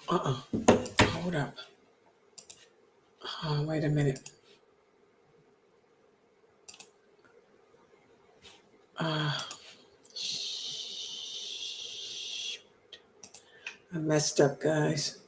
Hold up. Wait a minute. I messed up, guys.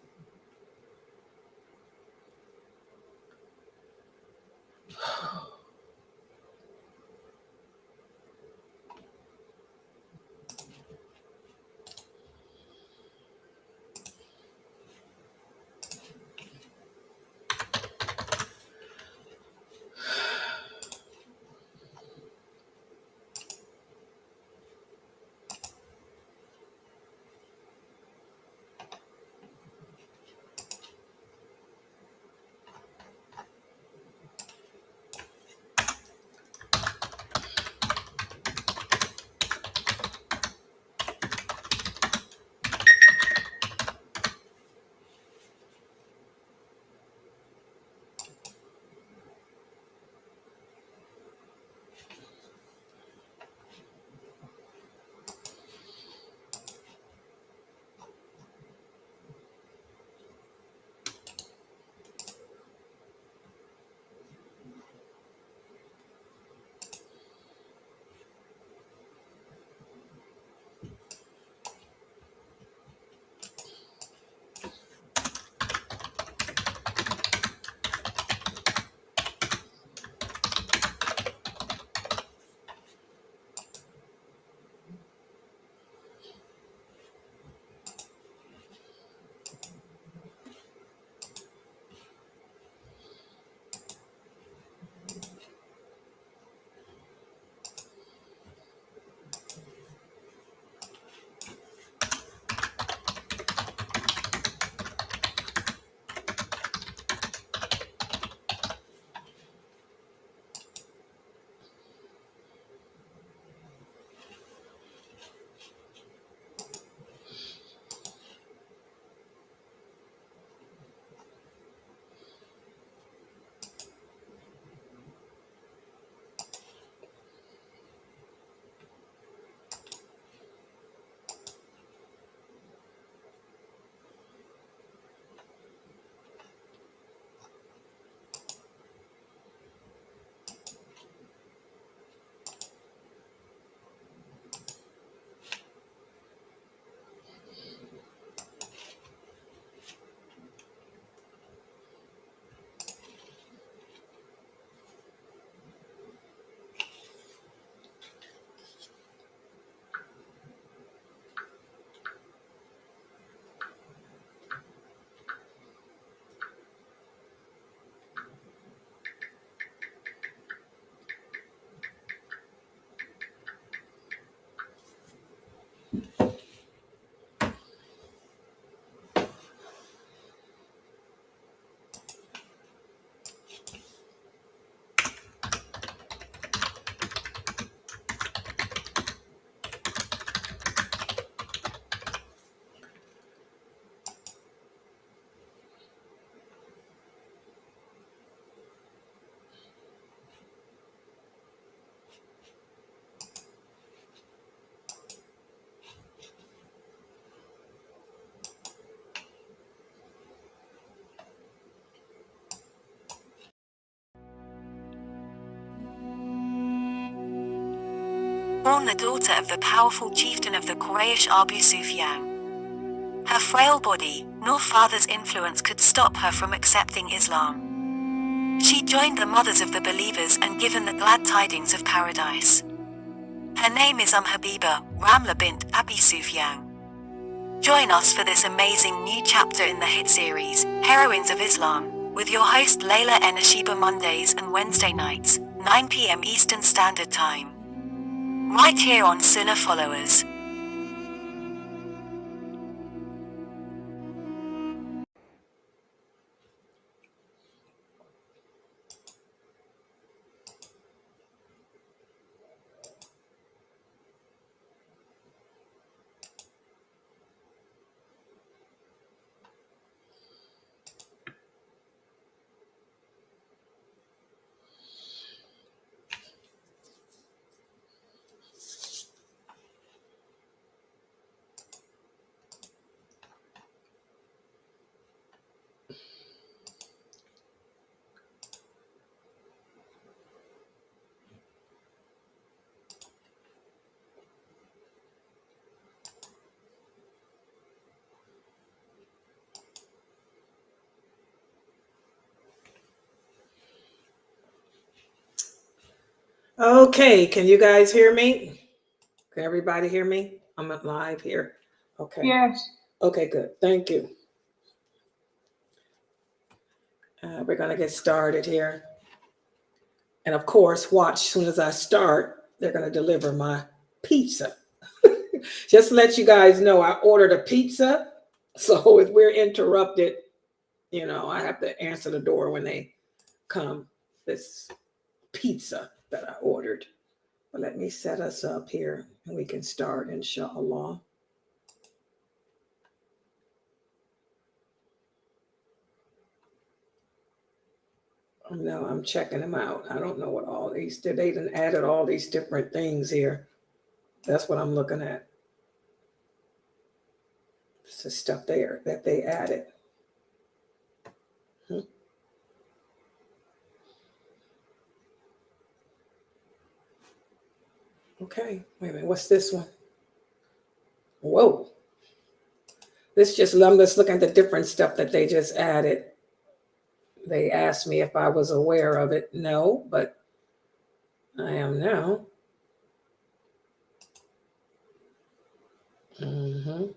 Born the daughter of the powerful chieftain of the Quraysh Abu Sufyan. Her frail body, nor father's influence could stop her from accepting Islam. She joined the mothers of the believers and given the glad tidings of paradise. Her name is Habibah, Ramla Bint Abi Sufyan. Join us for this amazing new chapter in the hit series, Heroines of Islam, with your host lailanasheeba Mondays and Wednesday nights, 9 p.m. Eastern Standard Time. Right here on Sunnahfollowers. Okay, can you guys hear me? Can everybody hear me? I'm live here. Okay. Yes. Okay, good. Thank you. We're going to get started here. And of course, watch, as soon as I start, they're going to deliver my pizza. Just to let you guys know, I ordered a pizza. So if we're interrupted, you know, I have to answer the door when they come. This pizza that I ordered. But let me set us up here and we can start, inshallah. No, I'm checking them out. I don't know what all these did. They done added all these different things here. That's what I'm looking at. It's the stuff there that they added. Okay, wait a minute. What's this one? Whoa. I'm just looking at the different stuff that they just added. They asked me if I was aware of it. No, but I am now. Okay.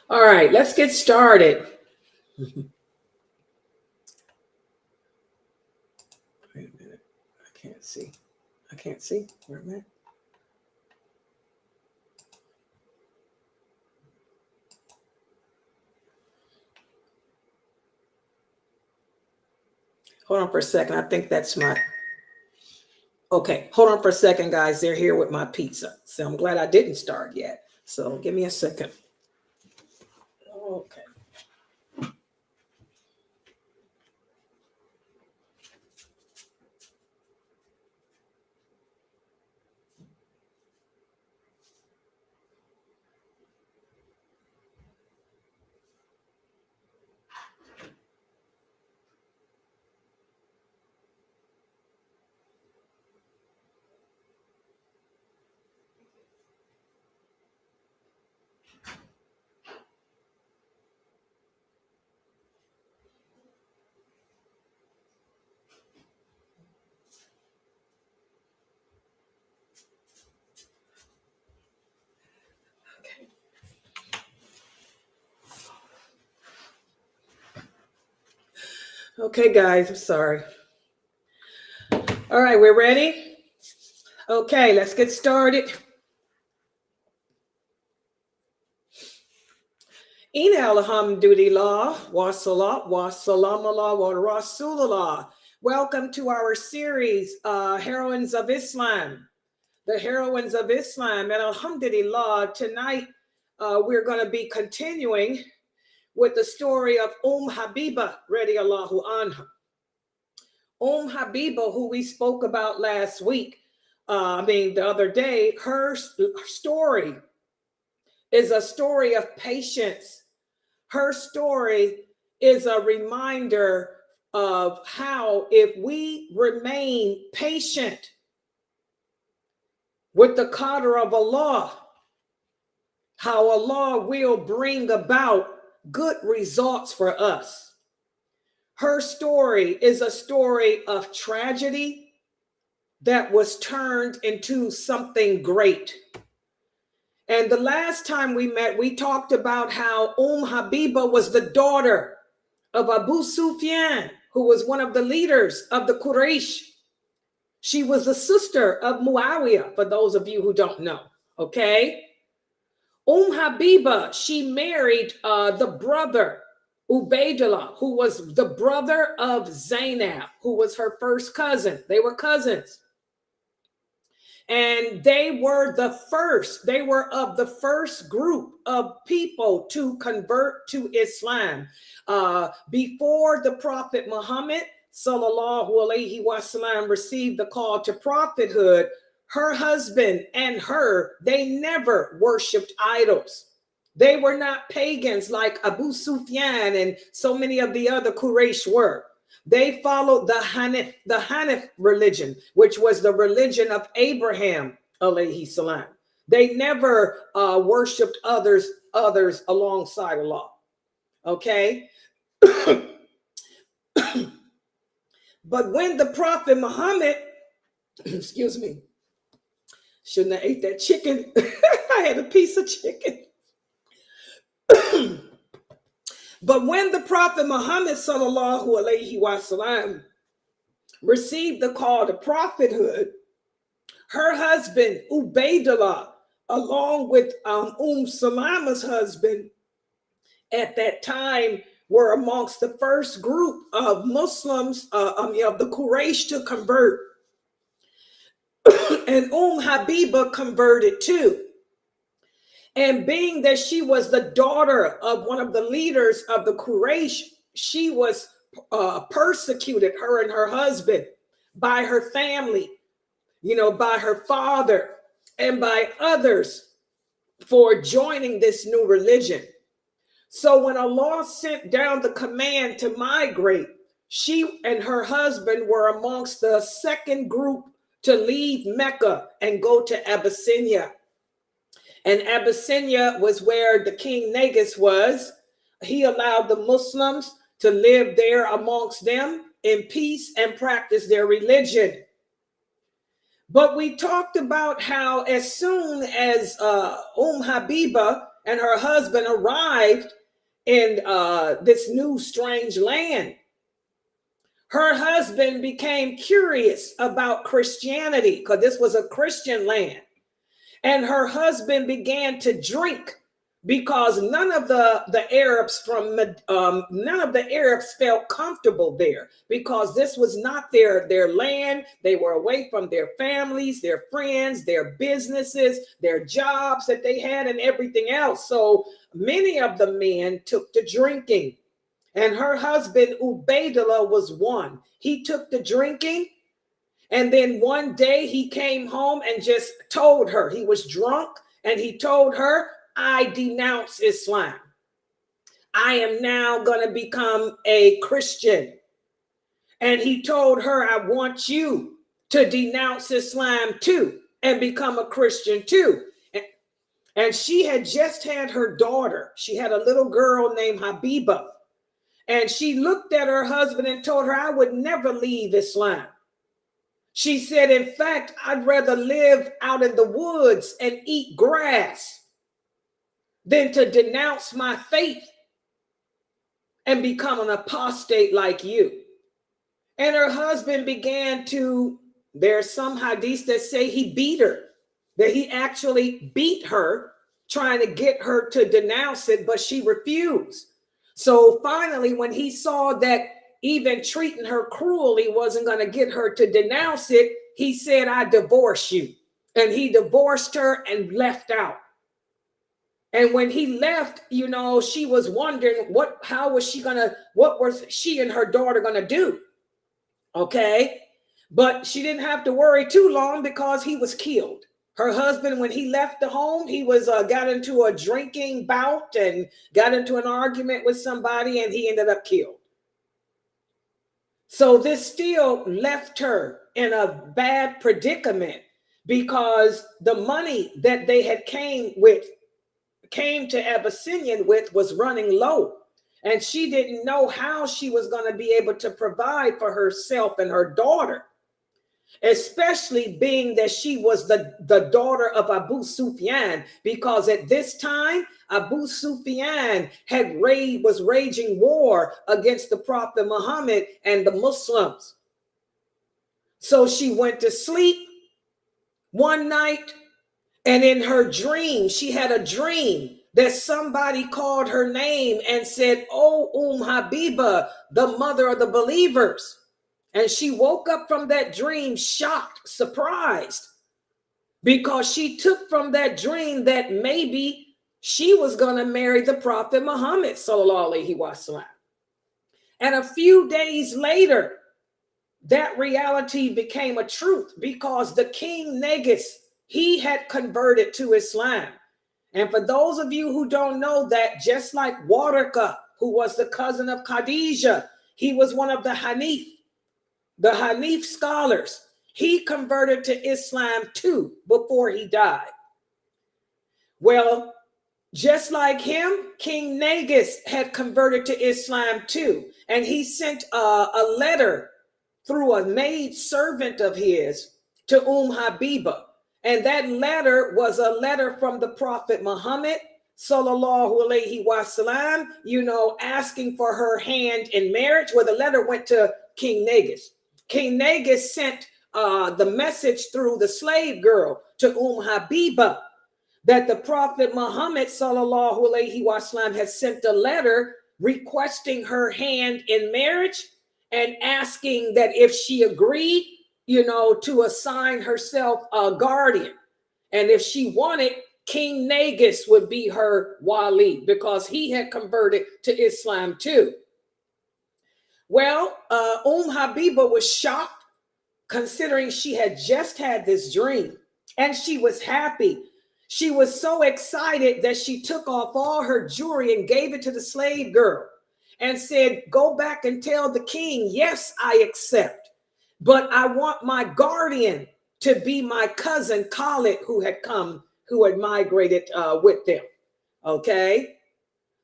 All right, let's get started. Wait a minute. I can't see. Where am I? Hold on for a second. I think that's my... Okay, hold on for a second, guys. They're here with my pizza. So I'm glad I didn't start yet. So give me a second. Okay. Okay, guys, I'm sorry. All right, we're ready? Okay, let's get started. Inna alhamdulillah wa salat wa salamallah wa rasulullah. Welcome to our series, Heroines of Islam. The Heroines of Islam. And alhamdulillah, tonight we're going to be continuing with the story of Habibah, radiallahu anha. Habibah, who we spoke about last week, the other day, her story is a story of patience. Her story is a reminder of how, if we remain patient with the qadr of Allah, how Allah will bring about good results for us. Her story is a story of tragedy that was turned into something great. And the last time we met, we talked about how Habibah was the daughter of Abu Sufyan, who was one of the leaders of the Quraysh. She was the sister of Muawiyah, for those of you who don't know, okay? Habibah, she married the brother, Ubaidullah, who was the brother of Zainab, who was her first cousin. They were cousins. And they were of the first group of people to convert to Islam. Before the Prophet Muhammad, sallallahu alaihi wasallam, received the call to prophethood, her husband and her, they never worshiped idols. They were not pagans like Abu Sufyan and so many of the other Quraysh were. They followed the Hanif religion, which was the religion of Abraham, alayhi salam. They never worshipped others alongside Allah. Okay. But when the Prophet Muhammad, excuse me, shouldn't have ate that chicken. I had a piece of chicken. But when the Prophet Muhammad sallallahu alaihi wasallam received the call to prophethood, her husband Ubaidullah, along with Salama's husband, at that time were amongst the first group of Muslims, of the Quraysh to convert. And Habibah converted too. And being that she was the daughter of one of the leaders of the Quraysh, she was persecuted, her and her husband, by her family, by her father and by others for joining this new religion. So when Allah sent down the command to migrate, she and her husband were amongst the second group to leave Mecca and go to Abyssinia. And Abyssinia was where the King Negus was. He allowed the Muslims to live there amongst them in peace and practice their religion. But we talked about how as soon as Habibah and her husband arrived in this new strange land, her husband became curious about Christianity because this was a Christian land. And her husband began to drink because none of the Arabs felt comfortable there because this was not their land. They were away from their families, their friends, their businesses, their jobs that they had and everything else. So many of the men took to drinking. And her husband Ubaidullah was one. He took to drinking. And then one day he came home and just told her, he was drunk, and he told her, I denounce Islam. I am now going to become a Christian. And he told her, I want you to denounce Islam too and become a Christian too. And she had just had her daughter. She had a little girl named Habibah. And she looked at her husband and told her, I would never leave Islam. She said, in fact, I'd rather live out in the woods and eat grass than to denounce my faith and become an apostate like you. And her husband began to, there's some hadiths that say he beat her, that he actually beat her, trying to get her to denounce it, but she refused. So finally, when he saw that even treating her cruelly wasn't going to get her to denounce it, he said, I divorce you. And he divorced her and left out. And when he left, she was wondering what was she and her daughter going to do? Okay. But she didn't have to worry too long because he was killed. Her husband, when he left the home, he was got into a drinking bout and got into an argument with somebody, and he ended up killed. So this still left her in a bad predicament because the money that they had came to Abyssinia with was running low. And she didn't know how she was going to be able to provide for herself and her daughter, especially being that she was the daughter of Abu Sufyan, because at this time, Abu Sufyan was raging war against the Prophet Muhammad and the Muslims. So she went to sleep one night, and in her dream, she had a dream that somebody called her name and said, Oh, Habibah, the mother of the believers. And she woke up from that dream shocked, surprised, because she took from that dream that maybe she was going to marry the Prophet Muhammad, sallallahu alaihi wasallam. And a few days later, that reality became a truth because the King Negus, he had converted to Islam. And for those of you who don't know that, just like Waraka, who was the cousin of Khadijah, he was one of the Hanif scholars. He converted to Islam too before he died. Well, just like him, King Negus had converted to Islam too. And he sent a letter through a maid servant of his to Habibah. And that letter was a letter from the Prophet Muhammad, sallallahu alaihi wasallam, asking for her hand in marriage. Well, the letter went to King Negus. King Negus sent the message through the slave girl to Habibah that the Prophet Muhammad sallallahu alaihi wasallam had sent a letter requesting her hand in marriage and asking that if she agreed, to assign herself a guardian. And if she wanted, King Negus would be her wali because he had converted to Islam too. Well, Habibah was shocked considering she had just had this dream, and she was happy. She was so excited that she took off all her jewelry and gave it to the slave girl and said, go back and tell the king, yes, I accept, but I want my guardian to be my cousin Khalid, who had migrated with them. Okay.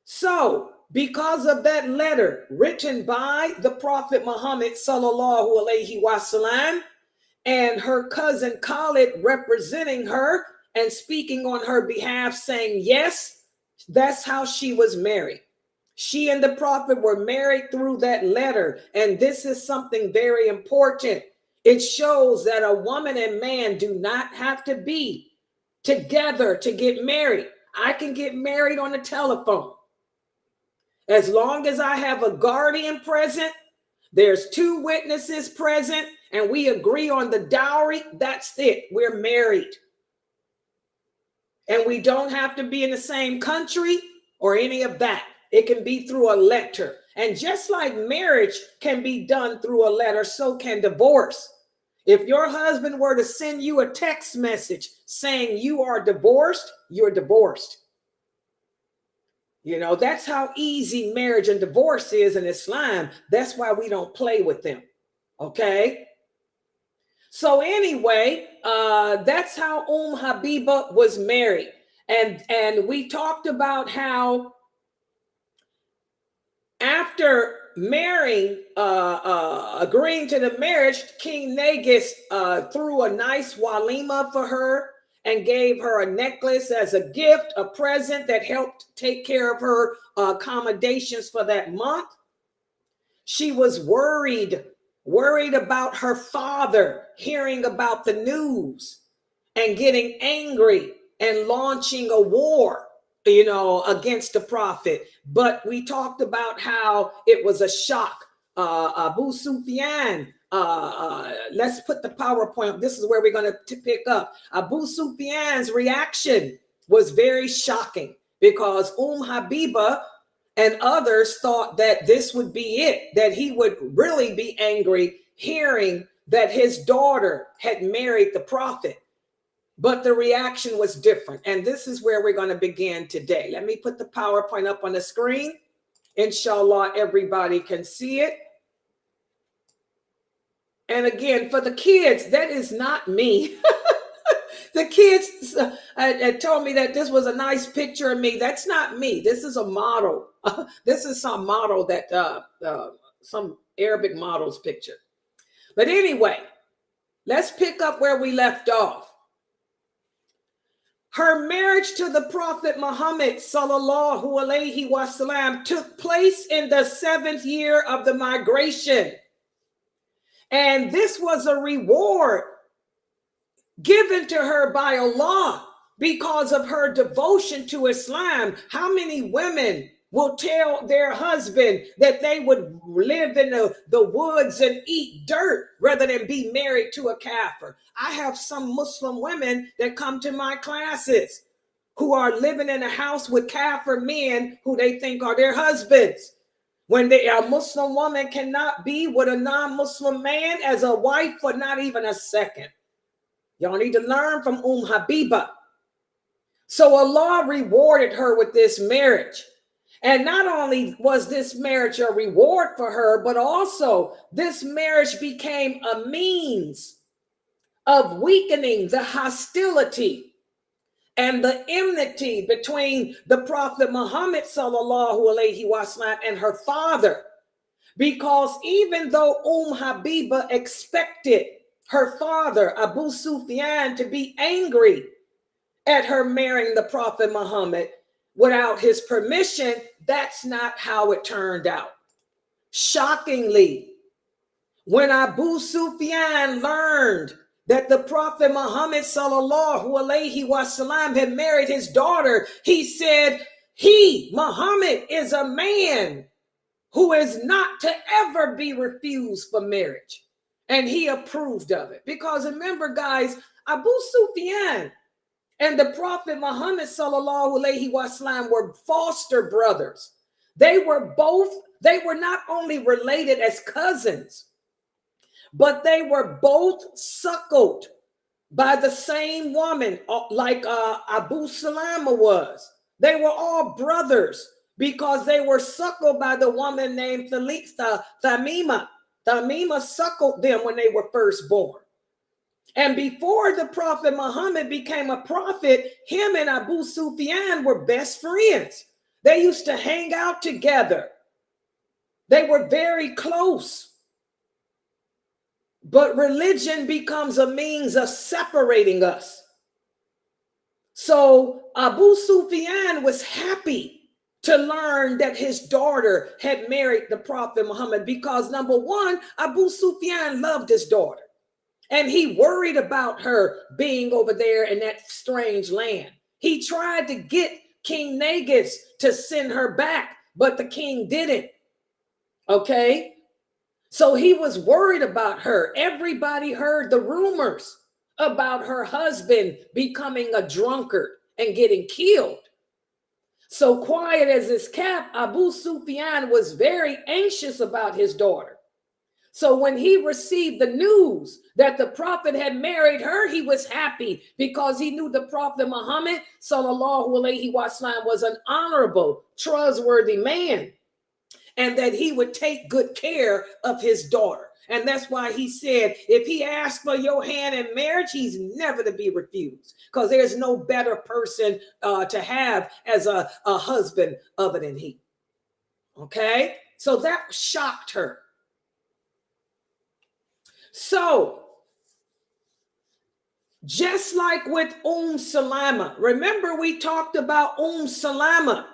So because of that letter written by the Prophet Muhammad sallallahu alaihi wasallam and her cousin Khalid representing her and speaking on her behalf, saying, yes, that's how she was married. She and the Prophet were married through that letter. And this is something very important. It shows that a woman and man do not have to be together to get married. I can get married on the telephone. As long as I have a guardian present, there's 2 witnesses present, and we agree on the dowry, that's it. We're married. And we don't have to be in the same country or any of that. It can be through a letter. And just like marriage can be done through a letter, so can divorce. If your husband were to send you a text message saying you are divorced, you're divorced. That's how easy marriage and divorce is in Islam. That's why we don't play with them. Okay. So anyway, that's how Habibah was married. And we talked about how after marrying, agreeing to the marriage, King Negus threw a nice walima for her and gave her a necklace as a gift, a present that helped take care of her accommodations for that month. She was worried about her father hearing about the news and getting angry and launching a war, against the Prophet. But we talked about how it was a shock. Abu Sufyan, let's put the PowerPoint. This is where we're going to pick up. Abu Sufyan's reaction was very shocking because Habibah and others thought that this would be it, that he would really be angry hearing that his daughter had married the Prophet. But the reaction was different. And this is where we're going to begin today. Let me put the PowerPoint up on the screen. Inshallah, everybody can see it. And again, for the kids, that is not me. The kids told me that this was a nice picture of me. That's not me. This is a model. This is some model that some Arabic model's picture. But anyway, let's pick up where we left off. Her marriage to the Prophet Muhammad sallallahu alaihi wasallam took place in the 7th year of the migration. And this was a reward given to her by Allah because of her devotion to Islam. How many women will tell their husband that they would live in the woods and eat dirt rather than be married to a kafir? I have some Muslim women that come to my classes who are living in a house with kafir men who they think are their husbands. When a Muslim woman cannot be with a non-Muslim man as a wife for not even a second. Y'all need to learn from Habibah. So Allah rewarded her with this marriage. And not only was this marriage a reward for her, but also this marriage became a means of weakening the hostility and the enmity between the Prophet Muhammad sallallahu alaihi wasallam and her father. because even though Habibah expected her father, Abu Sufyan, to be angry at her marrying the Prophet Muhammad without his permission, that's not how it turned out. Shockingly, when Abu Sufyan learned that the Prophet Muhammad sallallahu alaihi wasallam had married his daughter, he said, Muhammad, is a man who is not to ever be refused for marriage. And he approved of it. Because remember, guys, Abu Sufyan and the Prophet Muhammad sallallahu alaihi wasallam were foster brothers. They were not only related as cousins, but they were both suckled by the same woman, like Abu Salama was. They were all brothers because they were suckled by the woman named Tamima. Tamima suckled them when they were first born. And before the Prophet Muhammad became a prophet, him and Abu Sufyan were best friends. They used to hang out together. They were very close. But religion becomes a means of separating us. So Abu Sufyan was happy to learn that his daughter had married the Prophet Muhammad because, number one, Abu Sufyan loved his daughter. And he worried about her being over there in that strange land. He tried to get King Negus to send her back, but the king didn't. Okay? So he was worried about her. Everybody heard the rumors about her husband becoming a drunkard and getting killed. So quiet as is kept, Abu Sufyan was very anxious about his daughter. So when he received the news that the Prophet had married her, he was happy because he knew the Prophet Muhammad sallallahu alaihi wasallam was an honorable, trustworthy man, and that he would take good care of his daughter. And that's why he said, if he asked for your hand in marriage, he's never to be refused, because there's no better person to have as a husband other than he. Okay? So that shocked her. So, just like with Salama, remember we talked about Salama.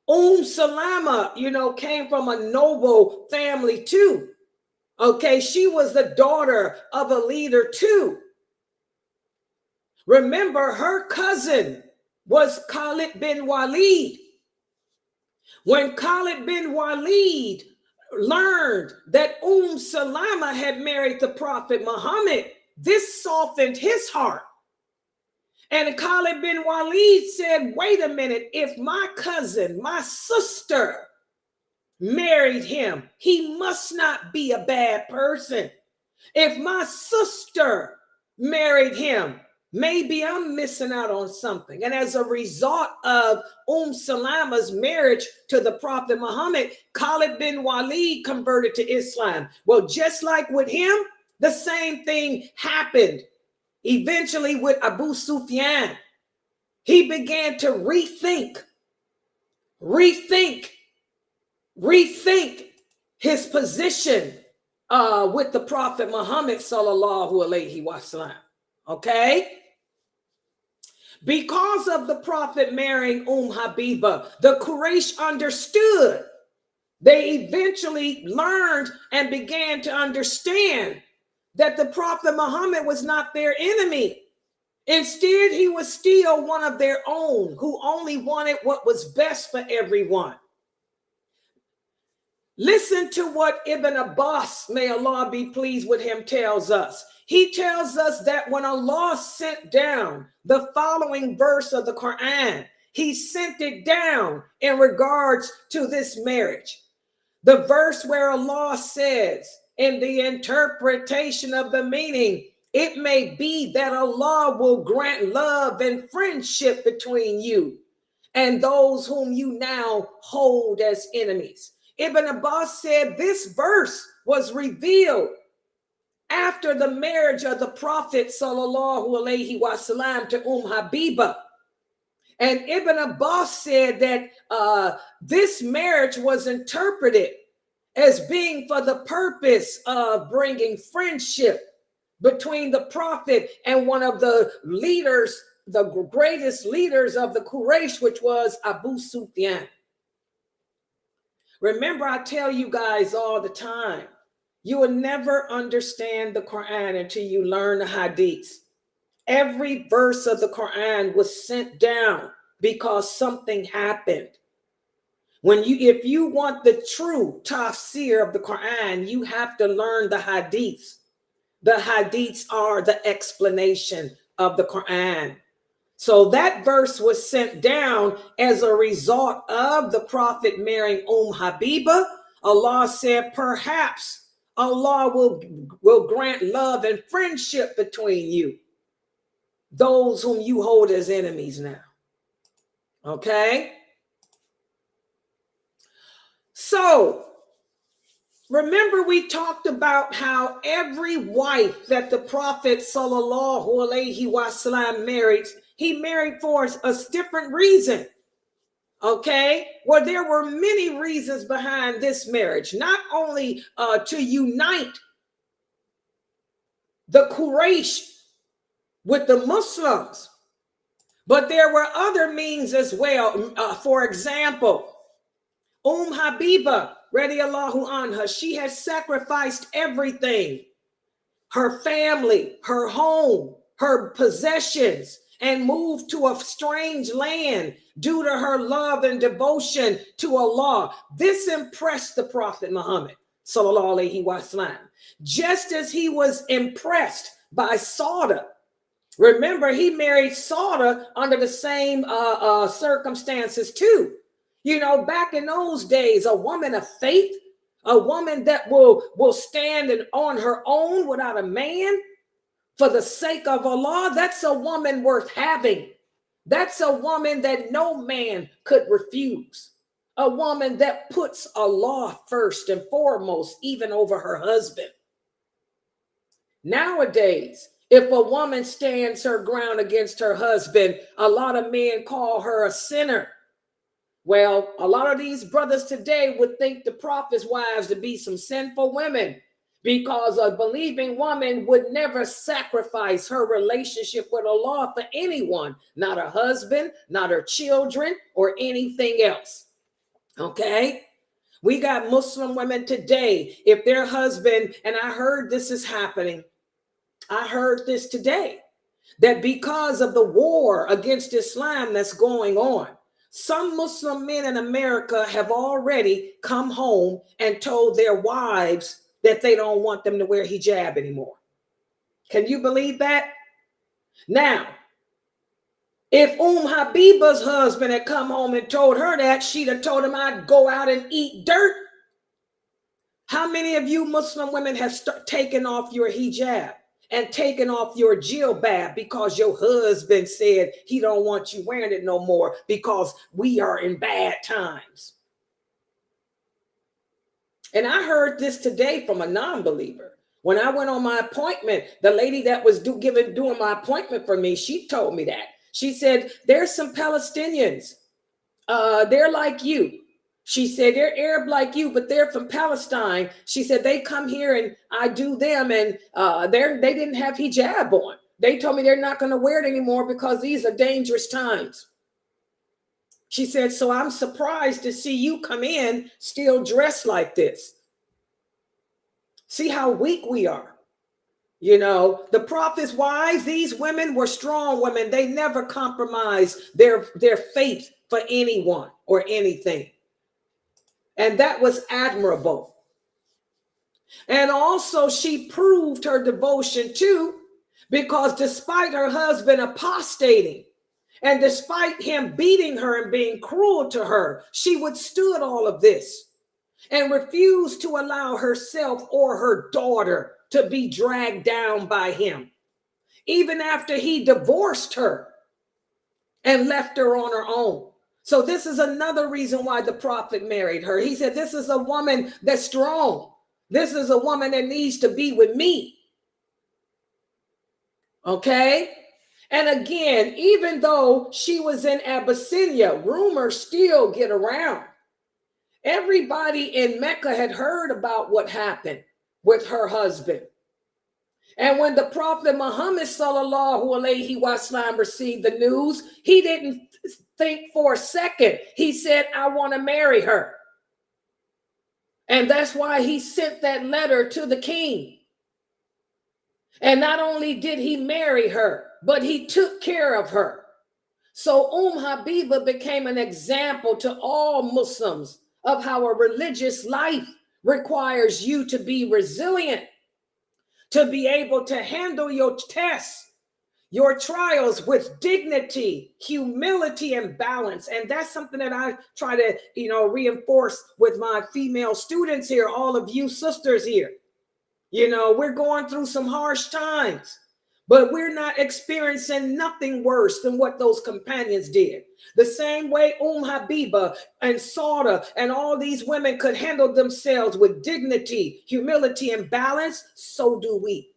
Salama, came from a noble family too. Okay, she was the daughter of a leader too. Remember, her cousin was Khalid bin Walid. When Khalid bin Walid learned that Salama had married the Prophet Muhammad, this softened his heart. And Khalid bin Walid said, wait a minute, if my cousin, my sister married him, he must not be a bad person. If my sister married him, maybe I'm missing out on something. And as a result of Salama's marriage to the Prophet Muhammad, Khalid bin Walid converted to Islam. Well, just like with him, the same thing happened eventually with Abu Sufyan. He began to rethink his position with the Prophet Muhammad sallallahu alaihi wasallam. Okay? Because of the Prophet marrying Habibah, the Quraysh understood. They eventually learned and began to understand that the Prophet Muhammad was not their enemy. Instead, he was still one of their own who only wanted what was best for everyone. Listen to what Ibn Abbas, may Allah be pleased with him, tells us. He tells us that when Allah sent down the following verse of the Quran, he sent it down in regards to this marriage. The verse where Allah says, in the interpretation of the meaning, it may be that Allah will grant love and friendship between you and those whom you now hold as enemies. Ibn Abbas said this verse was revealed after the marriage of the Prophet sallallahu alaihi wasallam to Habibah. And Ibn Abbas said that this marriage was interpreted as being for the purpose of bringing friendship between the prophet and one of the leaders, the greatest leaders of the Quraysh, which was Abu Sufyan. Remember, I tell you guys all the time, you will never understand the Quran until you learn the hadiths. Every verse of the Quran was sent down because something happened. If you want the true tafsir of the Quran, you have to learn the hadiths. The hadiths are the explanation of the Quran. So that verse was sent down as a result of the prophet marrying Habibah. Allah said, perhaps Allah will grant love and friendship between you, those whom you hold as enemies now. Okay? So, remember we talked about how every wife that the Prophet sallallahu alaihi wasallam married, he married for a different reason. Okay? Well, there were many reasons behind this marriage, not only to unite the Quraysh with the Muslims, but there were other means as well. For example, Habibah, radiallahu anha, she had sacrificed everything, her family, her home, her possessions, and moved to a strange land due to her love and devotion to Allah. This impressed the Prophet Muhammad, sallallahu alaihi wasallam, just as he was impressed by Sauda. Remember, he married Sauda under the same circumstances too. You know, back in those days, a woman of faith, a woman that will stand on her own without a man for the sake of Allah, that's a woman worth having. That's a woman that no man could refuse. A woman that puts Allah first and foremost, even over her husband. Nowadays, if a woman stands her ground against her husband, a lot of men call her a sinner. Well, a lot of these brothers today would think the prophet's wives to be some sinful women, because a believing woman would never sacrifice her relationship with Allah for anyone, not her husband, not her children, or anything else. Okay? We got Muslim women today, if their husband, and I heard this is happening, I heard this today, that because of the war against Islam that's going on, some Muslim men in America have already come home and told their wives that they don't want them to wear hijab anymore. Can you believe that? Now, if Habibah's husband had come home and told her that, she'd have told him, I'd go out and eat dirt. How many of you Muslim women have taken off your hijab and taken off your jilbab because your husband said he don't want you wearing it no more because we are in bad times? And I heard this today from a non-believer. When I went on my appointment, the lady that was doing my appointment for me, she told me that. She said, there's some Palestinians. They're like you. She said, they're Arab like you, but they're from Palestine. She said, they come here and I do them, and they didn't have hijab on. They told me they're not going to wear it anymore because these are dangerous times. She said, so I'm surprised to see you come in still dressed like this. See how weak we are. You know, the prophet's wives, these women were strong women. They never compromised their faith for anyone or anything. And that was admirable. And also she proved her devotion too, because despite her husband apostating, and despite him beating her and being cruel to her, she withstood all of this and refused to allow herself or her daughter to be dragged down by him, even after he divorced her and left her on her own. So this is another reason why the prophet married her. He said, this is a woman that's strong. This is a woman that needs to be with me. Okay? And again, even though she was in Abyssinia, rumors still get around. Everybody in Mecca had heard about what happened with her husband. And when the Prophet Muhammad sallallahu alaihi wasallam received the news, he didn't think for a second. He said, I want to marry her. And that's why he sent that letter to the king. And not only did he marry her, but he took care of her. So Habibah became an example to all Muslims of how a religious life requires you to be resilient, to be able to handle your tests, your trials with dignity, humility, and balance. And that's something that I try to, reinforce with my female students here, all of you sisters here. We're going through some harsh times, but we're not experiencing nothing worse than what those companions did. The same way Habibah and Sauda and all these women could handle themselves with dignity, humility, and balance, so do we.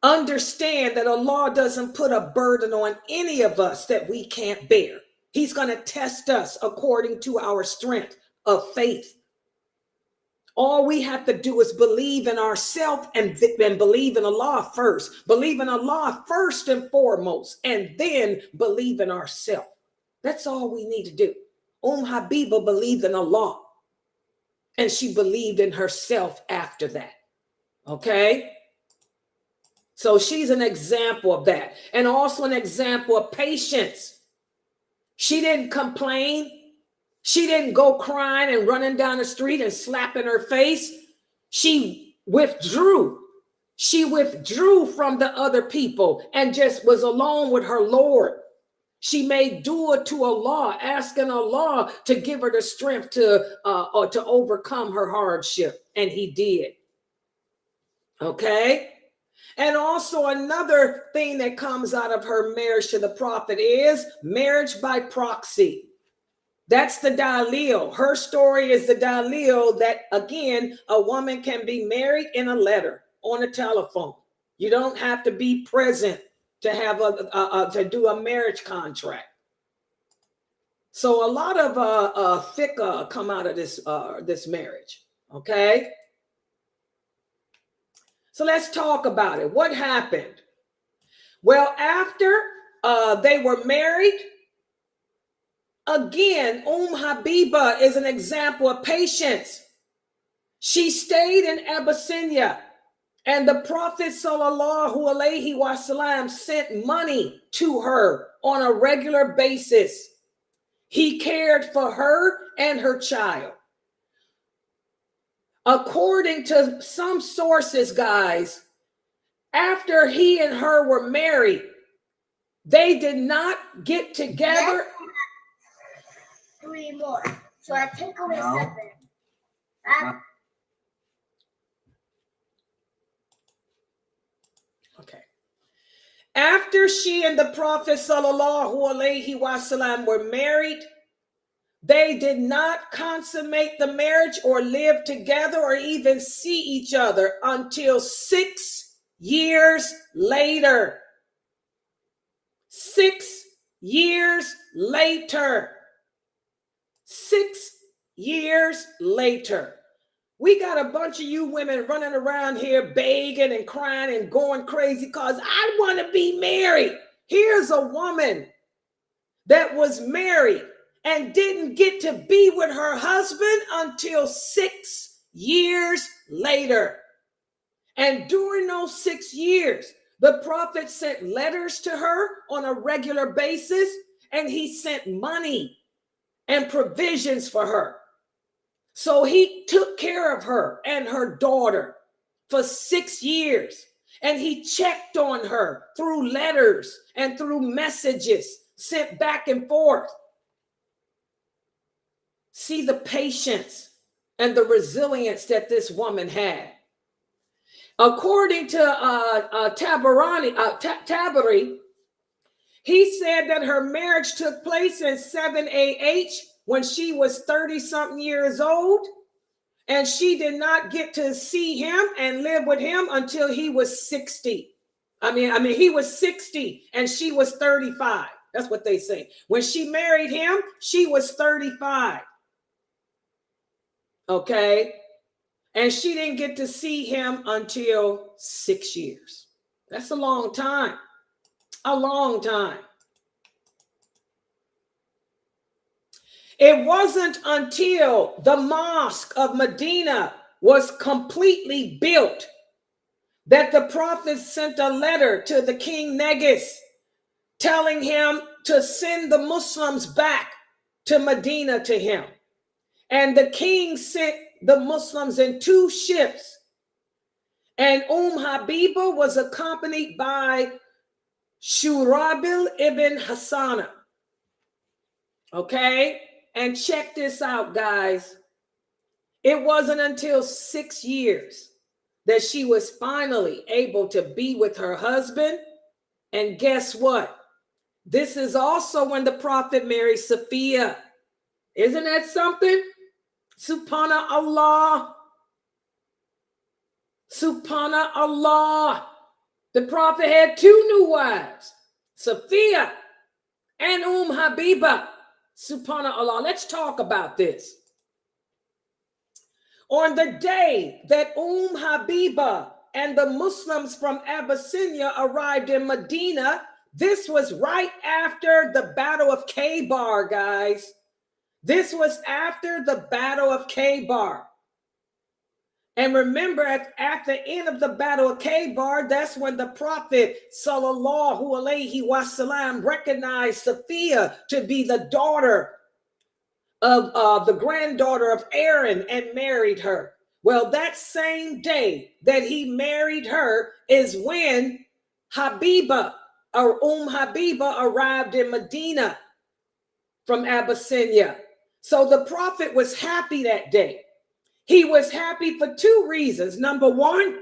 Understand that Allah doesn't put a burden on any of us that we can't bear. He's going to test us according to our strength of faith. All we have to do is believe in ourselves and believe in Allah first. Believe in Allah first and foremost, and then believe in ourselves. That's all we need to do. Habibah believed in Allah, and she believed in herself after that. Okay? So she's an example of that, and also an example of patience. She didn't complain. She didn't go crying and running down the street and slapping her face. She withdrew. She withdrew from the other people and just was alone with her Lord. She made dua to Allah, asking Allah to give her the strength to overcome her hardship. And he did. Okay? And also another thing that comes out of her marriage to the Prophet is marriage by proxy. That's the dalil. Her story is the dalil that, again, a woman can be married in a letter, on a telephone. You don't have to be present to have to do a marriage contract. So a lot of fiqh come out of this marriage. Okay. So let's talk about it. What happened? Well, after they were married, again, Habibah is an example of patience. She stayed in Abyssinia, and the Prophet sallallahu alaihi wasallam sent money to her on a regular basis. He cared for her and her child. According to some sources, guys, after he and her were married, they did not get together. 3 more. So I take away 7. Okay. After she and the Prophet sallallahu alaihi wasallam were married, they did not consummate the marriage or live together or even see each other until 6 years later. 6 years later. 6 years later. We got a bunch of you women running around here begging and crying and going crazy because I want to be married. Here's a woman that was married and didn't get to be with her husband until 6 years later. And during those 6 years, the Prophet sent letters to her on a regular basis, and he sent money and provisions for her. So he took care of her and her daughter for 6 years, and he checked on her through letters and through messages sent back and forth. See the patience and the resilience that this woman had. According to Tabari, he said that her marriage took place in 7 AH when she was 30-something years old, and she did not get to see him and live with him until he was 60. I mean, he was 60 and she was 35. That's what they say. When she married him, she was 35. Okay. And she didn't get to see him until 6 years. That's a long time. A long time. It wasn't until the mosque of Medina was completely built that the prophet sent a letter to the king Negus telling him to send the Muslims back to Medina to him. And the king sent the Muslims in 2 ships. And Habibah was accompanied by Shurabil ibn Hassana. Okay? And check this out, guys. It wasn't until 6 years that she was finally able to be with her husband. And guess what? This is also when the prophet married Sophia. Isn't that something? Subhanallah. Subhanallah. The prophet had 2 new wives, Sophia and Habibah. Subhanallah. Let's talk about this. On the day that Habibah and the Muslims from Abyssinia arrived in Medina, this was right after the Battle of Khaybar, guys. This was after the Battle of Khaybar. And remember, at the end of the Battle of Khaybar, that's when the Prophet sallallahu alaihi wasallam recognized Sophia to be the daughter of the granddaughter of Aaron and married her. Well, that same day that he married her is when Habibah or Habibah arrived in Medina from Abyssinia. So the Prophet was happy that day. He was happy for 2 reasons. Number one,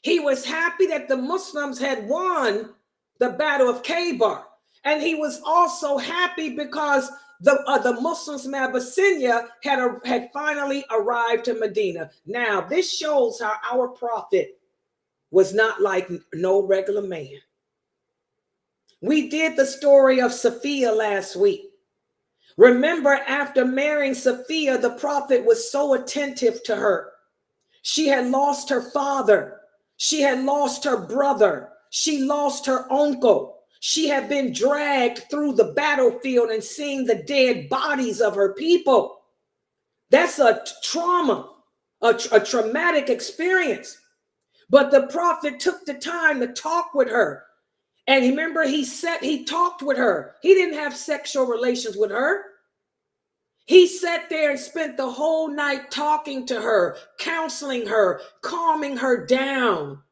he was happy that the Muslims had won the Battle of Khaybar. And he was also happy because the Muslims from Abyssinia had finally arrived to Medina. Now, this shows how our prophet was not like no regular man. We did the story of Sophia last week. Remember, after marrying Sophia, the prophet was so attentive to her. She had lost her father. She had lost her brother. She lost her uncle. She had been dragged through the battlefield and seeing the dead bodies of her people. That's a trauma, a traumatic experience. But the prophet took the time to talk with her. And remember, he talked with her. He didn't have sexual relations with her. He sat there and spent the whole night talking to her, counseling her, calming her down.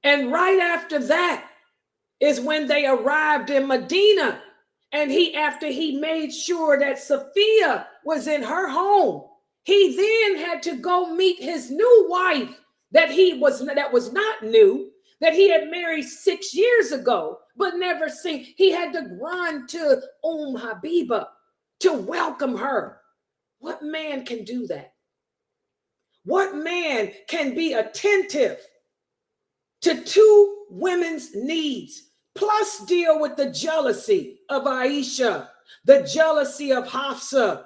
And right after that is when they arrived in Medina. And after he made sure that Sophia was in her home, he then had to go meet his new wife that was not new, that he had married 6 years ago, but never seen. He had to run to Habibah to welcome her. What man can do that? What man can be attentive to 2 women's needs, plus deal with the jealousy of Aisha, the jealousy of Hafsa,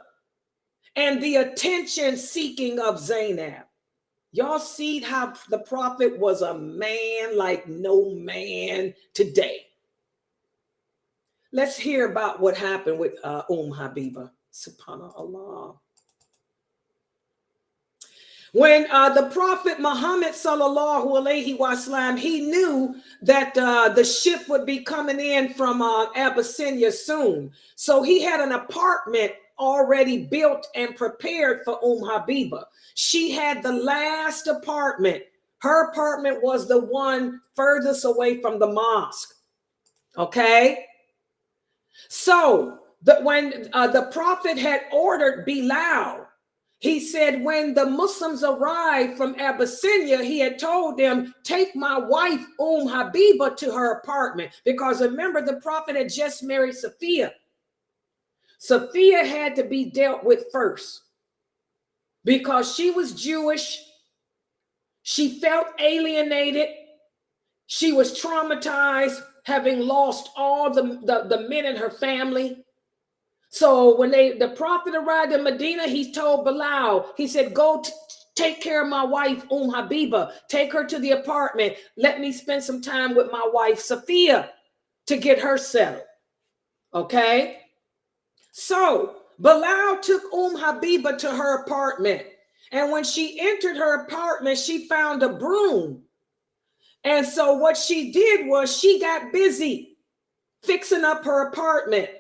and the attention seeking of Zainab? Y'all see how the prophet was a man like no man today. Let's hear about what happened with Habibah. Subhanallah. When the Prophet Muhammad sallallahu alaihi wasallam, he knew that the ship would be coming in from Abyssinia soon. So he had an apartment already built and prepared for Habibah. She had the last apartment. Her apartment was the one furthest away from the mosque. Okay? So when the Prophet had ordered Bilal, he said, when the Muslims arrived from Abyssinia, he had told them, take my wife, Habibah, to her apartment. Because remember, the Prophet had just married Sophia. Sophia had to be dealt with first because she was Jewish. She felt alienated. She was traumatized, having lost all the men in her family. So when the prophet arrived in Medina, he told Bilal, he said, go take care of my wife, Habibah. Take her to the apartment. Let me spend some time with my wife, Sufyan, to get her settled. Okay? So Bilal took Habibah to her apartment. And when she entered her apartment, she found a broom. And so what she did was she got busy fixing up her apartment.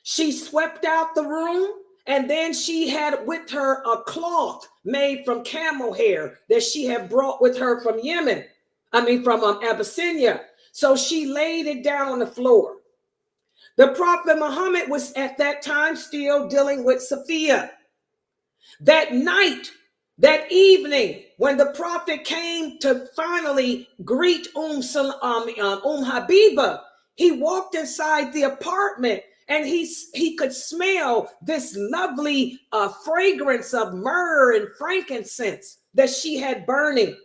She swept out the room, and then she had with her a cloth made from camel hair that she had brought with her from from Abyssinia. So she laid it down on the floor. The Prophet Muhammad was at that time still dealing with Sufyan. That night, that evening, when the Prophet came to finally greet Habibah, he walked inside the apartment. And he could smell this lovely fragrance of myrrh and frankincense that she had burning.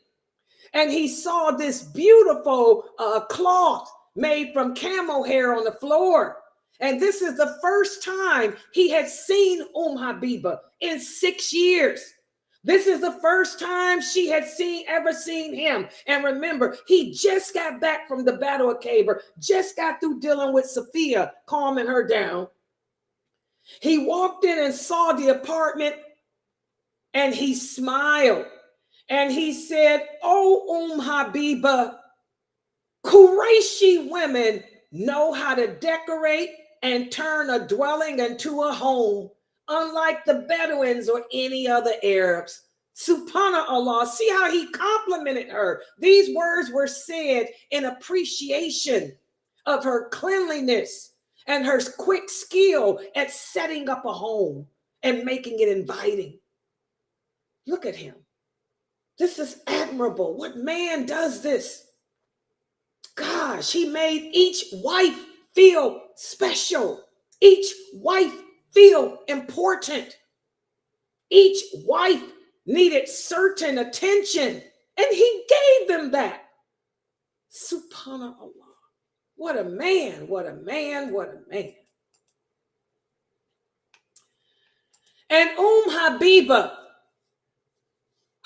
And he saw this beautiful cloth made from camel hair on the floor. And this is the first time he had seen Habibah in 6 years. This is the first time she had ever seen him. And remember, he just got back from the Battle of Khabar, just got through dealing with Sufyan, calming her down. He walked in and saw the apartment, and he smiled. And he said, oh, Habibah, Qurayshi women know how to decorate and turn a dwelling into a home, unlike the Bedouins or any other Arabs. Subhanallah, see how he complimented her. These words were said in appreciation of her cleanliness and her quick skill at setting up a home and making it inviting. Look at him. This is admirable. What man does this? Gosh, he made each wife feel special. Each wife feel important. Each wife needed certain attention, and he gave them that. Subhanallah. What a man, what a man, what a man. And Habibah,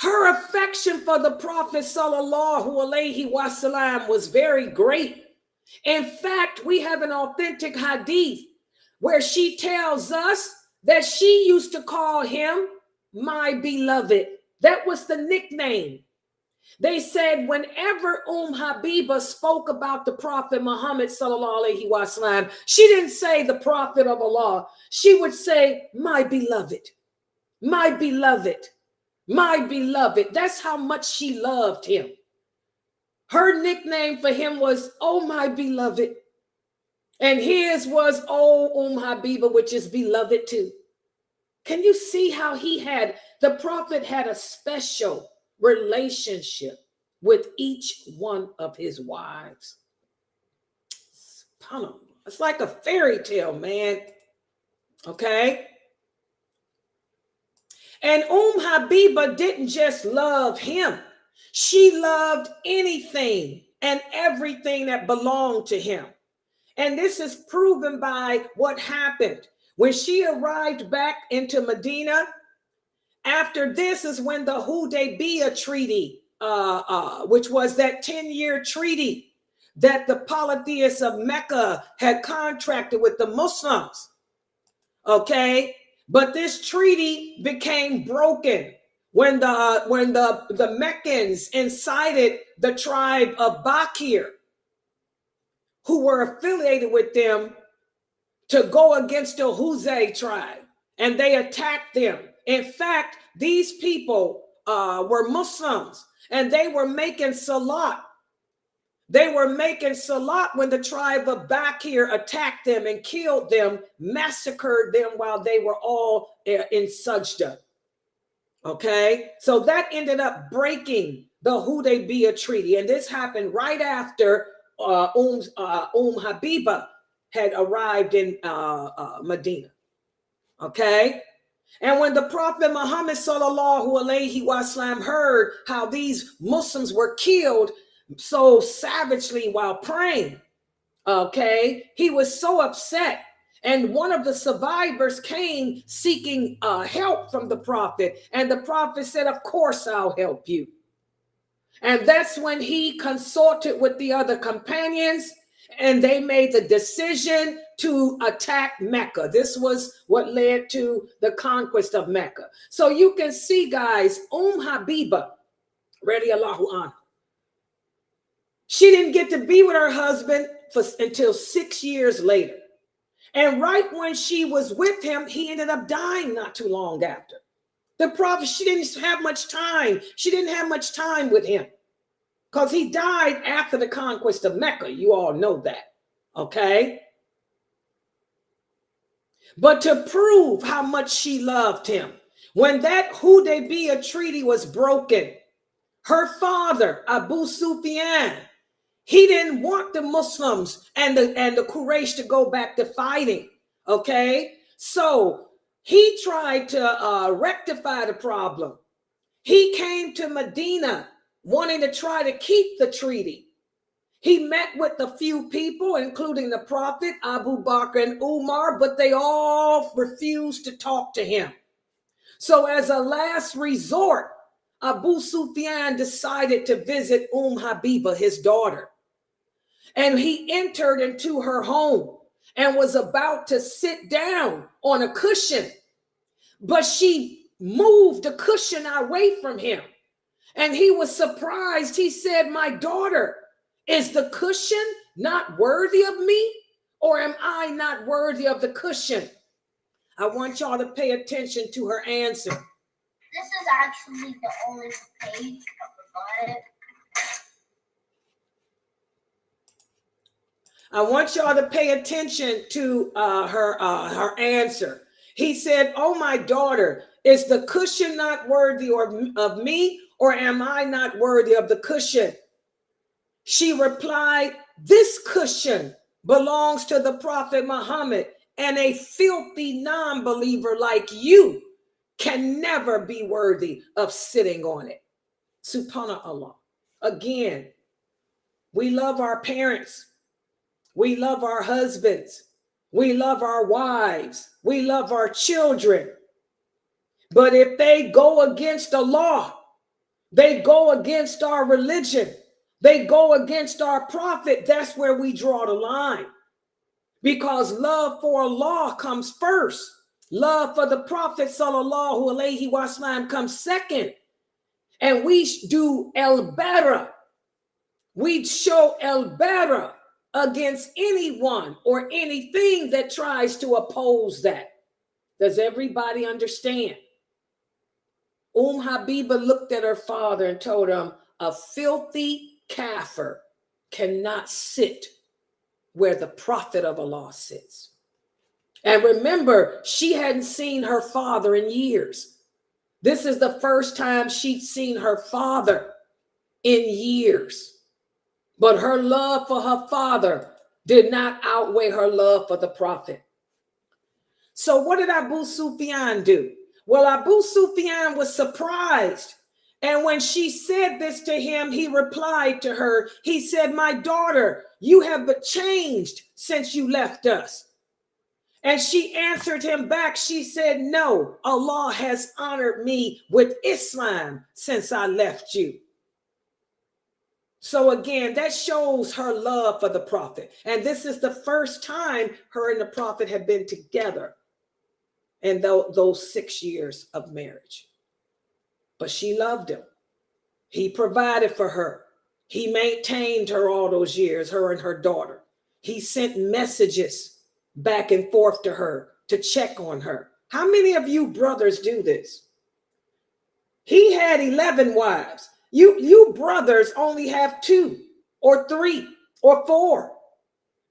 her affection for the Prophet sallallahu alaihi wasallam was very great. In fact, we have an authentic hadith where she tells us that she used to call him my beloved. That was the nickname. They said whenever Habibah spoke about the Prophet Muhammad sallallahu alaihi wasallam, she didn't say the Prophet of Allah. She would say, my beloved, my beloved, my beloved. That's how much she loved him. Her nickname for him was, oh, my beloved. And his was, oh, Habibah, which is beloved too. Can you see how the Prophet had a special relationship with each one of his wives? It's like a fairy tale, man. Okay? And Habibah didn't just love him. She loved anything and everything that belonged to him. And this is proven by what happened. When she arrived back into Medina, after this is when the Hudaybiyah Treaty, which was that 10-year treaty that the polytheists of Mecca had contracted with the Muslims. Okay? But this treaty became broken when the Meccans incited the tribe of Bakir, who were affiliated with them, to go against the Huzay tribe, and they attacked them. In fact, these people were Muslims, and they were making salat. They were making salat when the tribe of Bakir attacked them and killed them, massacred them while they were all in sajda. Okay, so that ended up breaking the Hudaybiyah Treaty, and this happened right after Habibah had arrived in Medina. Okay, and when the Prophet Muhammad sallallahu alaihi wasallam heard how these Muslims were killed so savagely while praying, okay, he was so upset, And one of the survivors came seeking help from the prophet. And the prophet said, of course, I'll help you. And that's when he consulted with the other companions, and they made the decision to attack Mecca. This was what led to the conquest of Mecca. So you can see, guys, Habibah, radiallahu anha, she didn't get to be with her husband until 6 years later. And right when she was with him, he ended up dying not too long after. The prophet, she didn't have much time. She didn't have much time with him because he died after the conquest of Mecca. You all know that, okay? But to prove how much she loved him, when that Hudaybiyah treaty was broken, her father, Abu Sufyan, he didn't want the Muslims and the Quraysh to go back to fighting, okay? So he tried to rectify the problem. He came to Medina wanting to try to keep the treaty. He met with a few people, including the prophet, Abu Bakr and Umar, but they all refused to talk to him. So as a last resort, Abu Sufyan decided to visit Habibah, his daughter. And he entered into her home and was about to sit down on a cushion, but she moved the cushion away from him. And he was surprised. He said, my daughter, is the cushion not worthy of me, or am I not worthy of the cushion? I want y'all to pay attention to her answer. This is actually the only page I forgot it. I want y'all to pay attention to her answer. He said, oh, my daughter, is the cushion not worthy of me, or am I not worthy of the cushion? She replied, this cushion belongs to the Prophet Muhammad, and a filthy non-believer like you can never be worthy of sitting on it. Subhanallah. Again, we love our parents. We love our husbands. We love our wives. We love our children. But if they go against the law, they go against our religion, they go against our prophet, that's where we draw the line. Because love for Allah comes first. Love for the Prophet sallallahu alaihi wasallam comes second. And we do el-bara. We show el-bara against anyone or anything that tries to oppose that. Does everybody understand? Habibah looked at her father and told him, a filthy kafir cannot sit where the Prophet of Allah sits. And remember, she hadn't seen her father in years. This is the first time she'd seen her father in years. But her love for her father did not outweigh her love for the Prophet. So what did Abu Sufyan do? Well, Abu Sufyan was surprised. And when she said this to him, he replied to her. He said, my daughter, you have changed since you left us. And she answered him back. She said, no, Allah has honored me with Islam since I left you. So again, that shows her love for the Prophet. And this is the first time her and the Prophet have been together in those 6 years of marriage. But she loved him. He provided for her. He maintained her all those years, her and her daughter. He sent messages back and forth to her to check on her. How many of you brothers do this? He had 11 wives. You brothers only have 2 or 3 or 4.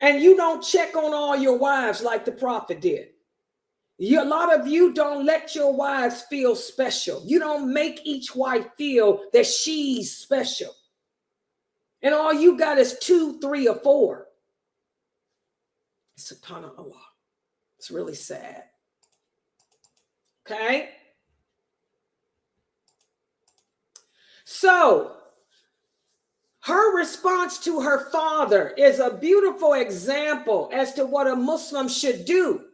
And you don't check on all your wives like the Prophet did. A lot of you don't let your wives feel special. You don't make each wife feel that she's special. And all you got is 2, 3, or 4. SubhanAllah. It's really sad. Okay? So, Her response to her father is a beautiful example as to what a Muslim should do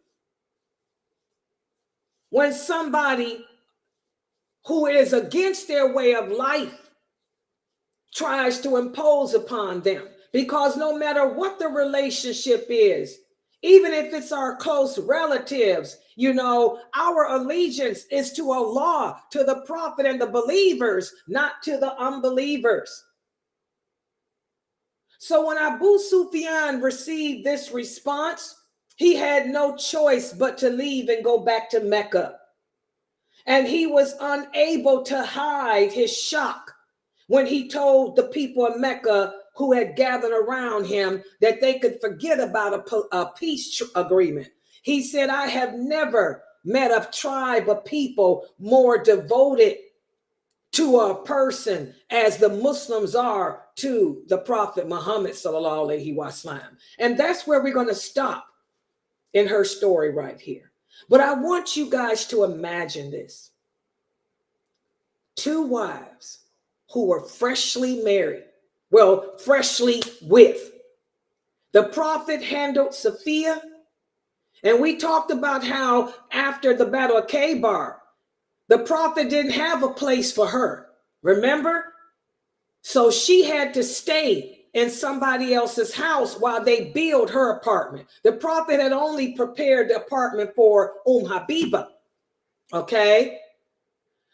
when somebody who is against their way of life tries to impose upon them. Because no matter what the relationship is, even if it's our close relatives, you know, our allegiance is to Allah, to the Prophet and the believers, not to the unbelievers. So when Abu Sufyan received this response, he had no choice but to leave and go back to Mecca. And he was unable to hide his shock when he told the people of Mecca who had gathered around him that they could forget about a peace agreement. He said, I have never met a tribe of people more devoted to a person as the Muslims are to the Prophet Muhammad sallallahu alaihi wasallam. And that's where we're going to stop in her story right here. But I want you guys to imagine this. 2 wives who were freshly married, well, freshly with. The Prophet handled Sophia, and we talked about how after the Battle of Khaybar, the Prophet didn't have a place for her. Remember? So she had to stay in somebody else's house while they build her apartment. The Prophet had only prepared the apartment for Habibah. Okay?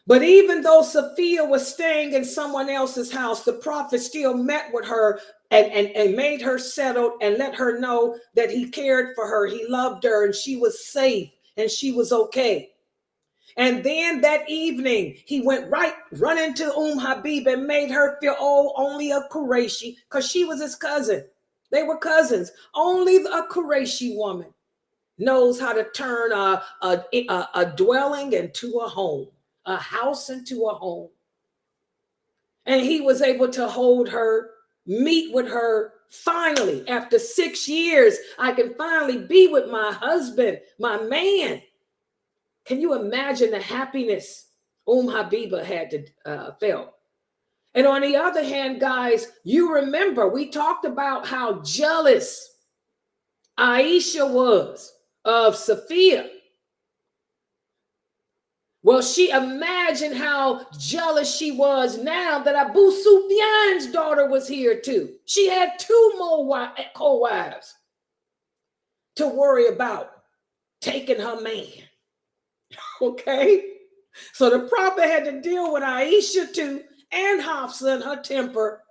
But even though Sophia was staying in someone else's house, the Prophet still met with her and made her settled and let her know that he cared for her, he loved her, and she was safe and she was okay. And then that evening, he went run into Habibah and made her feel, oh, only a Qurayshi, because she was his cousin. They were cousins. Only a Qurayshi woman knows how to turn a dwelling into a home, a house into a home. And he was able to hold her, meet with her. Finally, after 6 years, I can finally be with my husband, my man. Can you imagine the happiness Habibah had to feel? And on the other hand, guys, you remember we talked about how jealous Aisha was of Sophia. Well, she imagined how jealous she was now that Abu Sufyan's daughter was here too. She had 2 more co-wives to worry about taking her man. Okay? So the Prophet had to deal with Aisha too, and Hafsa and her temper,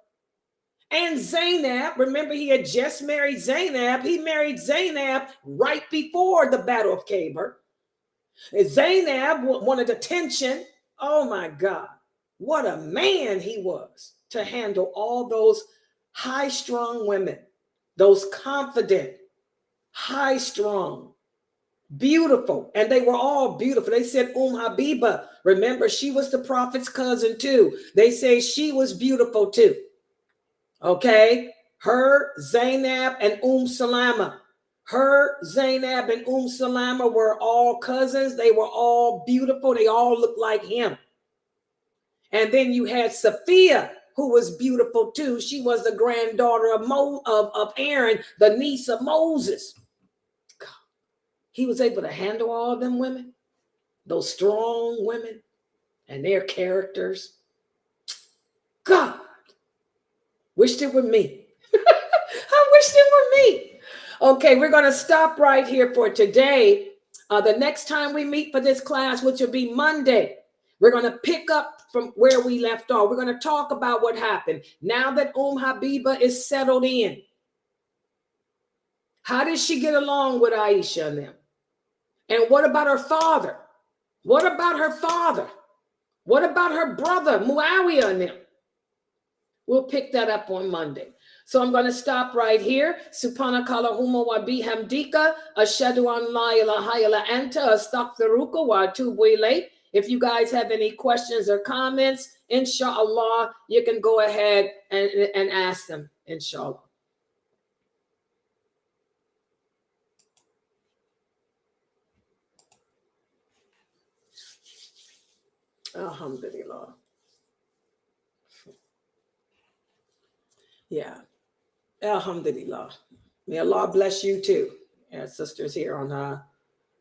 and Zainab. Remember, he had just married Zainab. He married Zainab right before the Battle of Khaybar. And Zainab wanted attention. Oh my God, what a man he was to handle all those high-strung women, those confident, high-strung, beautiful. And they were all beautiful. They said Habibah, remember, she was the Prophet's cousin too. They say she was beautiful too. Okay, her, Zainab, and Salama. Her, Zainab, and Salama were all cousins. They were all beautiful. They all looked like him. And then you had Sophia, who was beautiful too. She was the granddaughter of Aaron, the niece of Moses. God. He was able to handle all of them women, those strong women, and their characters. God, wished it were me. I wished it were me. Okay, we're going to stop right here for today. The next time we meet for this class, which will be Monday, we're going to pick up from where we left off. We're going to talk about what happened. Now that Habibah is settled in, how did she get along with Aisha and them? And what about her father? What about her father? What about her brother, Muawiyah and them? We'll pick that up on Monday. So I'm going to stop right here. Subhanakallahumma wa bihamdika ashhadu an la ilaha illa anta astaghfiruka wa atubu ilayk. If you guys have any questions or comments, inshallah, you can go ahead and ask them, inshallah. Alhamdulillah. Yeah. Alhamdulillah. May Allah bless you too. Our sisters here on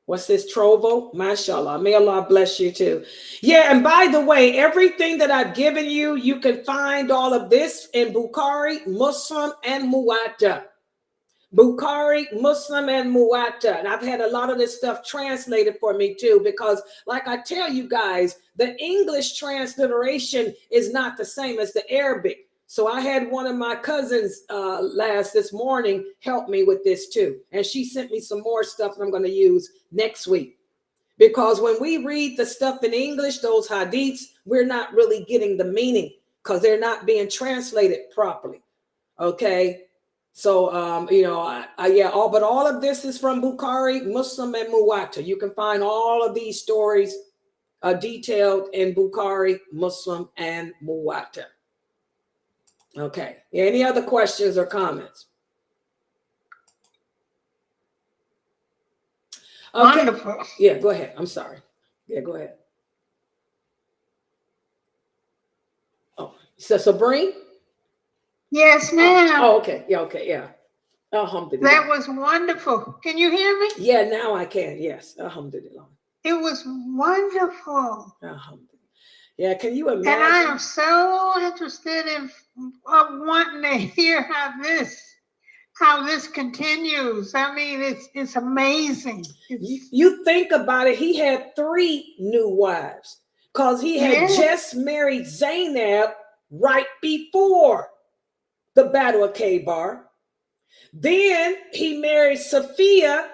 what's this, Trovo? MashaAllah. May Allah bless you too. Yeah, and by the way, everything that I've given you, you can find all of this in Bukhari, Muslim, and Muwatta. Bukhari, Muslim, and Muwatta. And I've had a lot of this stuff translated for me too, because like I tell you guys, the English transliteration is not the same as the Arabic. So I had one of my cousins this morning help me with this too. And she sent me some more stuff that I'm going to use next week. Because when we read the stuff in English, those hadiths, we're not really getting the meaning because they're not being translated properly. Okay. So, but all of this is from Bukhari, Muslim, and Muwatta. You can find all of these stories detailed in Bukhari, Muslim, and Muwatta. Okay. Any other questions or comments? Okay. Wonderful. Yeah, go ahead. I'm sorry. Yeah, go ahead. Oh, so Sabrine? Yes, ma'am. Oh, okay. Yeah, okay. Yeah. Alhamdulillah. That was wonderful. Can you hear me? Yeah, now I can. Yes. Alhamdulillah. It was wonderful. Alhamdulillah. Yeah, can you imagine? And I am so interested in wanting to hear how this continues. I mean, it's amazing. You think about it, he had 3 new wives because he had just married Zainab right before the Battle of Khaybar. Then he married Sufyan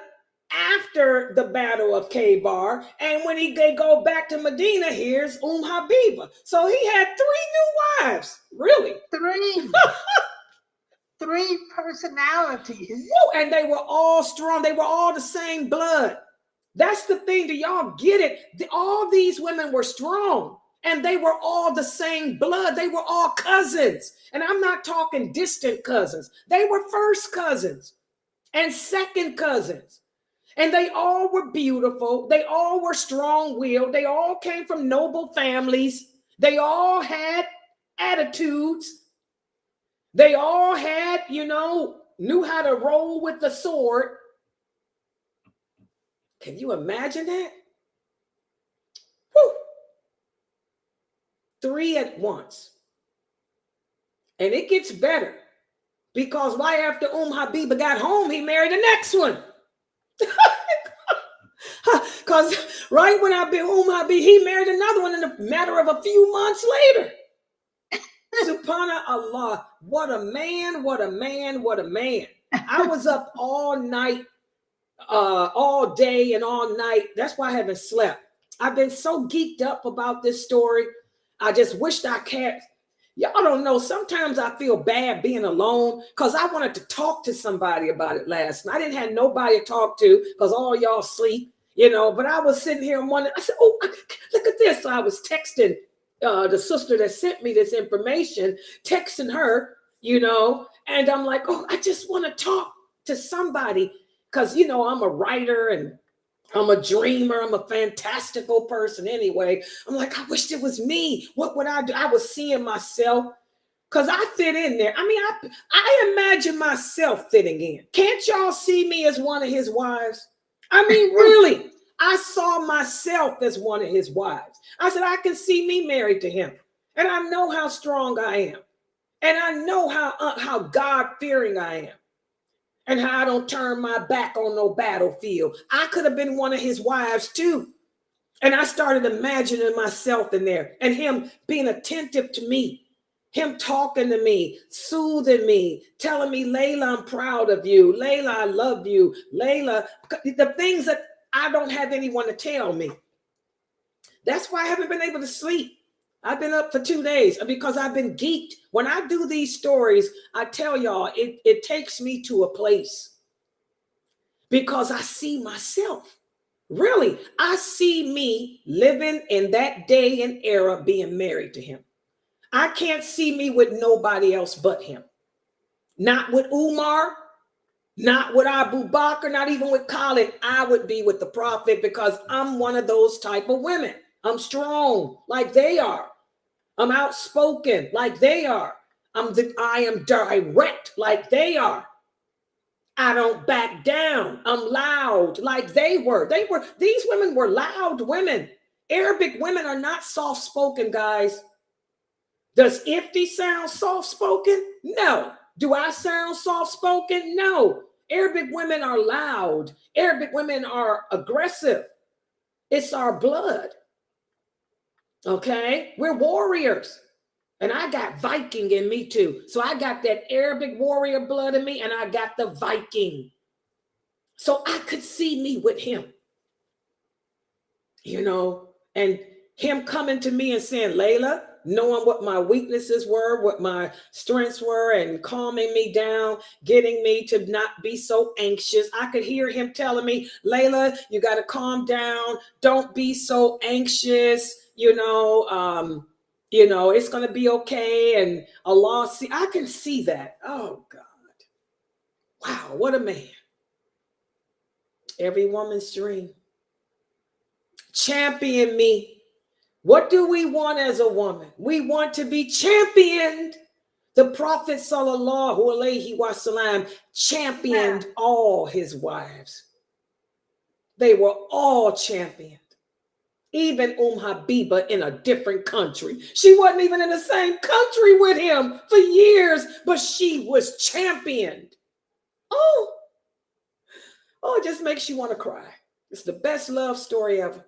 after the Battle of Khaybar, and when they go back to Medina, here's Habibah. So he had 3 new wives, really. 3 personalities. And they were all strong. They were all the same blood. That's the thing. Do y'all get it? All these women were strong, and they were all the same blood. They were all cousins, and I'm not talking distant cousins. They were first cousins and second cousins. And they all were beautiful. They all were strong-willed. They all came from noble families. They all had attitudes. They all had, knew how to roll with the sword. Can you imagine that? Whew. 3 at once. And it gets better because right after Habibah got home, he married the next one. Because right when I've been Habibah, he married another one in a matter of a few months later. Subhanallah, what a man, what a man, what a man. I was up all night, all day and all night. That's why I haven't slept. I've been so geeked up about this story. I just wished I kept. Y'all don't know. Sometimes I feel bad being alone because I wanted to talk to somebody about it last night. I didn't have nobody to talk to because all y'all sleep, but I was sitting here and wondering, I said, oh, look at this. So I was texting the sister that sent me this information, texting her, and I'm like, oh, I just want to talk to somebody because, I'm a writer and I'm a dreamer. I'm a fantastical person anyway. I'm like, I wish it was me. What would I do? I was seeing myself because I fit in there. I mean, I imagine myself fitting in. Can't y'all see me as one of his wives? I mean, really, I saw myself as one of his wives. I said, I can see me married to him. And I know how strong I am. And I know how God-fearing I am. And how I don't turn my back on no battlefield. I could have been one of his wives too. And I started imagining myself in there and him being attentive to me, him talking to me, soothing me, telling me, Layla, I'm proud of you. Layla, I love you. Layla, the things that I don't have anyone to tell me. That's why I haven't been able to sleep. I've been up for 2 days because I've been geeked. When I do these stories, I tell y'all, it takes me to a place because I see myself. Really, I see me living in that day and era being married to him. I can't see me with nobody else but him. Not with Umar, not with Abu Bakr, not even with Khalid. I would be with the Prophet because I'm one of those type of women. I'm strong like they are. I'm outspoken like they are. I am direct like they are. I don't back down. I'm loud like they were. These women were loud women. Arabic women are not soft-spoken, guys. Does Ifti sound soft-spoken? No. Do I sound soft-spoken? No. Arabic women are loud. Arabic women are aggressive. It's our blood. Okay? We're warriors. And I got Viking in me too. So I got that Arabic warrior blood in me, and I got the Viking. So I could see me with him. You know, and him coming to me and saying, Layla, knowing what my weaknesses were, what my strengths were, and calming me down, getting me to not be so anxious. I could hear him telling me, Layla, you got to calm down. Don't be so anxious. It's going to be okay. And Allah, I can see that. Oh, God. Wow, what a man. Every woman's dream. Champion me. What do we want as a woman? We want to be championed. The Prophet sallallahu alaihi wasallam championed all his wives. They were all championed. Even Habibah in a different country. She wasn't even in the same country with him for years, but she was championed. Oh, it just makes you want to cry. It's the best love story ever.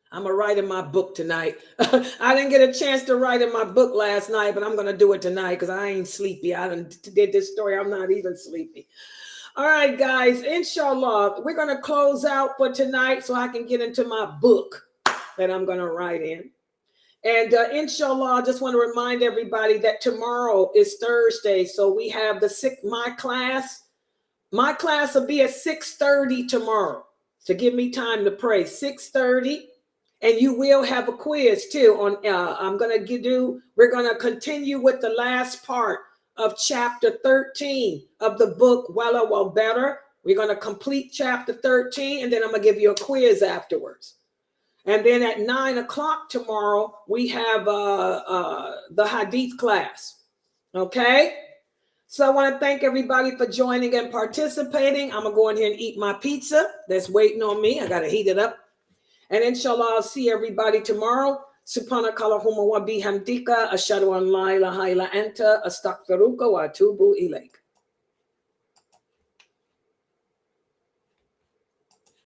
I'm going to write in my book tonight. I didn't get a chance to write in my book last night, but I'm going to do it tonight because I ain't sleepy. I did this story. I'm not even sleepy. All right, guys, inshallah, we're going to close out for tonight so I can get into my book that I'm going to write in. And inshallah, I just want to remind everybody that tomorrow is Thursday. So we have my class. My class will be at 6:30 tomorrow. So give me time to pray. 6:30. And you will have a quiz too on we're going to continue with the last part of chapter 13 of the book Wella Well Better. We're going to complete chapter 13, and then I'm going to give you a quiz afterwards. And then at 9 o'clock tomorrow, we have the Hadith class. Okay? So I want to thank everybody for joining and participating. I'm going to go in here and eat my pizza that's waiting on me. I got to heat it up. And inshallah, I'll see everybody tomorrow. Subhanakallahumma wa bihamdika ashhadu an la ilaha illa anta astaghfiruka wa atubu ilaik.